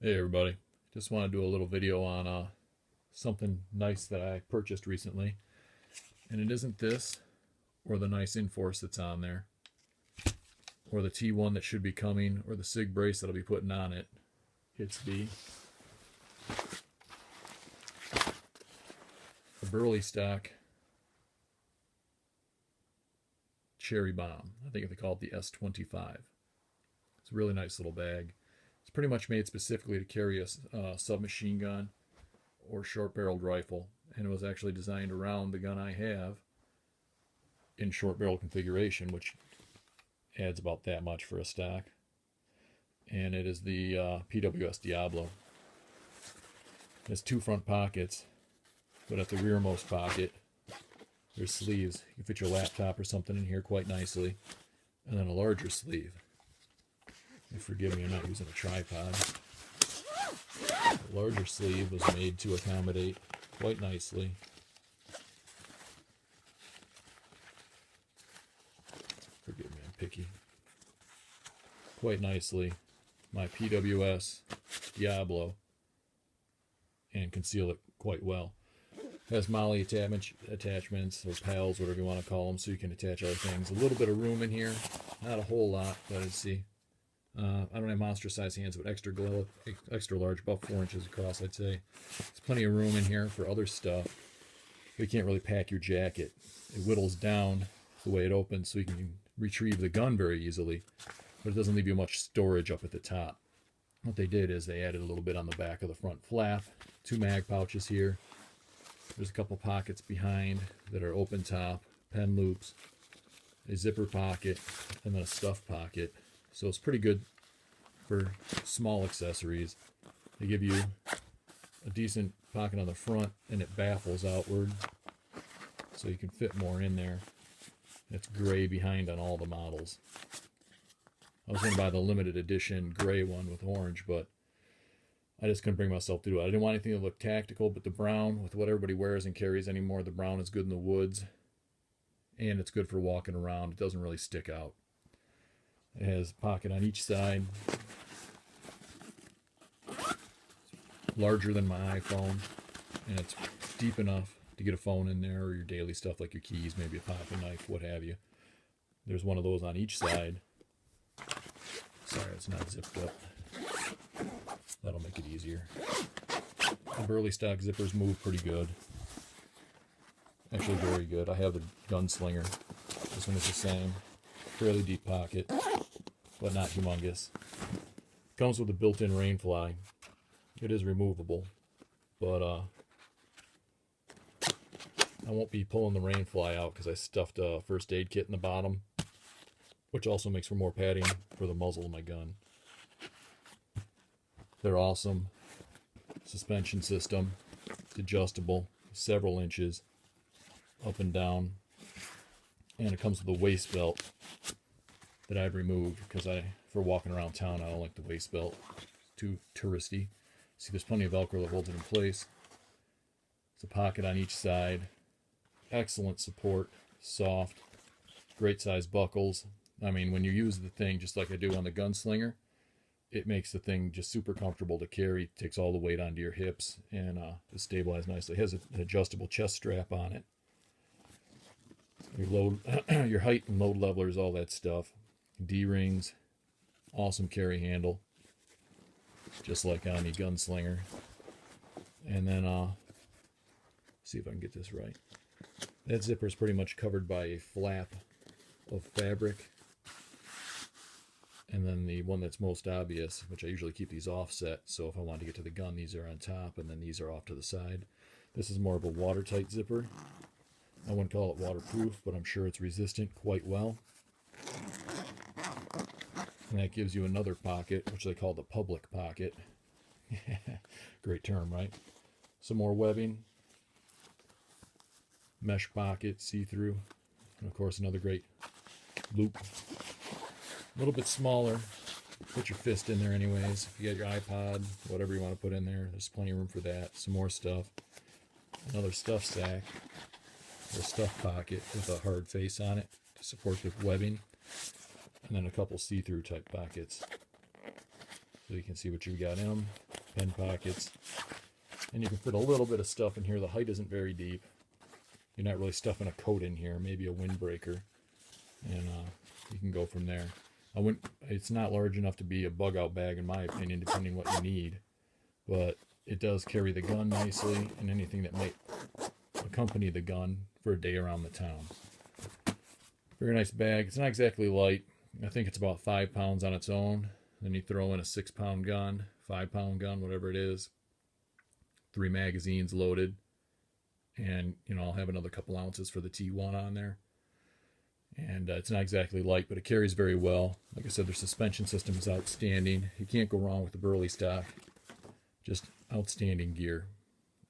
Hey everybody, just want to do a little video on something nice that I purchased recently, and it isn't this or the nice Inforce that's on there or the T1 that should be coming or the SIG brace that I'll be putting on it. It's the Eberlestock Cherry Bomb. I think they call it the S25. It's a really nice little bag. It's pretty much made specifically to carry a submachine gun or short-barreled rifle, and it was actually designed around the gun I have in short-barrel configuration, which adds about that much for a stock. And it is the PWS Diablo. It has two front pockets, but at the rearmost pocket there's sleeves. You can fit your laptop or something in here quite nicely, and then a larger sleeve. And forgive me, I'm not using a tripod. The larger sleeve was made to accommodate quite nicely forgive me, I'm picky. Quite nicely my PWS Diablo and conceal it quite well. It has MOLLE attachments or pals, whatever you want to call them, so you can attach other things. A little bit of room in here, not a whole lot, but I see. I don't have monster size hands, but extra large, about 4 inches across, I'd say. There's plenty of room in here for other stuff. But you can't really pack your jacket. It whittles down the way it opens, so you can retrieve the gun very easily, but it doesn't leave you much storage up at the top. What they did is they added a little bit on the back of the front flap, 2 mag pouches here. There's a couple pockets behind that are open top, pen loops, a zipper pocket, and then a stuff pocket. So it's pretty good for small accessories. They give you a decent pocket on the front, and it baffles outward, so you can fit more in there. It's gray behind on all the models. I was going to buy the limited edition gray one with orange, but I just couldn't bring myself to do it. I didn't want anything to look tactical, but the brown, with what everybody wears and carries anymore, the brown is good in the woods, and it's good for walking around. It doesn't really stick out. It has a pocket on each side, larger than my iPhone, and it's deep enough to get a phone in there or your daily stuff like your keys, maybe a pocket knife, what have you. There's one of those on each side. Sorry, it's not zipped up. That'll make it easier. The Eberlestock zippers move pretty good. Actually, very good. I have the Gunslinger. This one is the same. Fairly deep pocket, but not humongous. Comes with a built-in rain fly. It is removable, but I won't be pulling the rain fly out because I stuffed a first aid kit in the bottom, which also makes for more padding for the muzzle of my gun. They're awesome. Suspension system. It's adjustable, several inches up and down, and it comes with a waist belt that I've removed because for walking around town, I don't like the waist belt. It's too touristy. See, there's plenty of Velcro that holds it in place. It's a pocket on each side. Excellent support. Soft. Great size buckles. I mean, when you use the thing just like I do on the Gunslinger, it makes the thing just super comfortable to carry. It takes all the weight onto your hips and is stabilized nicely. It has an adjustable chest strap on it. Your load, your height and load levelers, all that stuff. D-rings, awesome carry handle, just like on the Gunslinger. And then, see if I can get this right. That zipper is pretty much covered by a flap of fabric. And then the one that's most obvious, which I usually keep these offset, so if I want to get to the gun, these are on top, and then these are off to the side. This is more of a watertight zipper. I wouldn't call it waterproof, but I'm sure it's resistant quite well. And that gives you another pocket, which they call the public pocket. Great term, right? Some more webbing. Mesh pocket, see-through. And of course, another great loop. A little bit smaller. Put your fist in there anyways. If you got your iPod, whatever you want to put in there, there's plenty of room for that. Some more stuff. Another stuff sack. Or stuff pocket with a hard face on it to support the webbing. And then a couple see-through type pockets, so you can see what you've got in them. pen pockets. And you can fit a little bit of stuff in here. The height isn't very deep. You're not really stuffing a coat in here, maybe a windbreaker. And you can go from there. It's not large enough to be a bug out bag in my opinion, depending what you need. But it does carry the gun nicely and anything that might accompany the gun for a day around the town. Very nice bag. It's not exactly light. I think it's about 5 pounds on its own. Then you throw in a 6-pound gun, 5-pound gun, whatever it is. 3 magazines loaded. And, I'll have another couple ounces for the T1 on there. And it's not exactly light, but it carries very well. Like I said, their suspension system is outstanding. You can't go wrong with the Eberlestock. Just outstanding gear.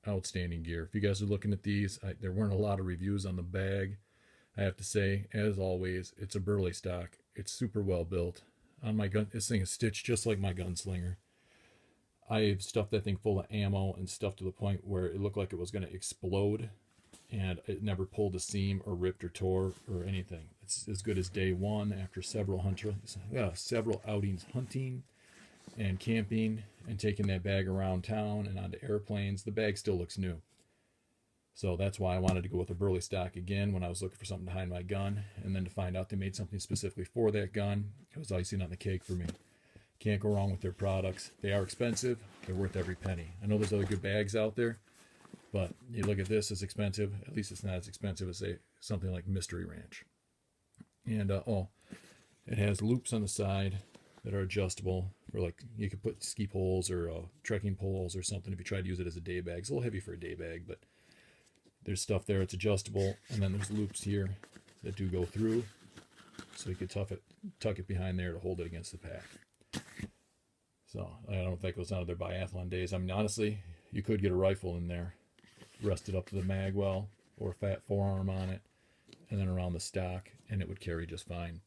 Outstanding gear. If you guys are looking at these, there weren't a lot of reviews on the bag. I have to say, as always, it's a Eberlestock. It's super well built. On my gun, this thing is stitched just like my Gunslinger. I've stuffed that thing full of ammo and stuff to the point where it looked like it was going to explode, and it never pulled a seam or ripped or tore or anything. It's as good as day one after several outings hunting and camping and taking that bag around town and onto airplanes. The bag still looks new. So that's why I wanted to go with a Eberlestock again when I was looking for something to hide my gun. And then to find out they made something specifically for that gun, it was icing on the cake for me. Can't go wrong with their products. They are expensive. They're worth every penny. I know there's other good bags out there, but you look at this, it's expensive. At least it's not as expensive as something like Mystery Ranch. And it has loops on the side that are adjustable for, like, you could put ski poles or trekking poles or something if you try to use it as a day bag. It's a little heavy for a day bag, but there's stuff there. It's adjustable, and then there's loops here that do go through, so you could tuck it behind there to hold it against the pack. So I don't know if that goes down to their biathlon days. I mean, honestly, you could get a rifle in there, rest it up to the mag well, or a fat forearm on it, and then around the stock, and it would carry just fine.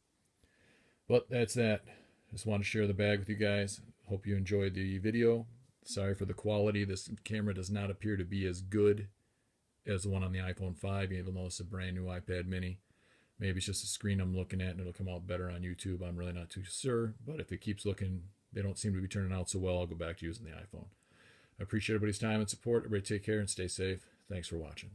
But that's that. Just want to share the bag with you guys. Hope you enjoyed the video. Sorry for the quality. This camera does not appear to be as good as the one on the iPhone 5, even though it's a brand new iPad mini. Maybe it's just the screen I'm looking at and it'll come out better on YouTube. I'm really not too sure, but if it keeps looking, they don't seem to be turning out so well, I'll go back to using the iPhone. I appreciate everybody's time and support. Everybody take care and stay safe. Thanks for watching.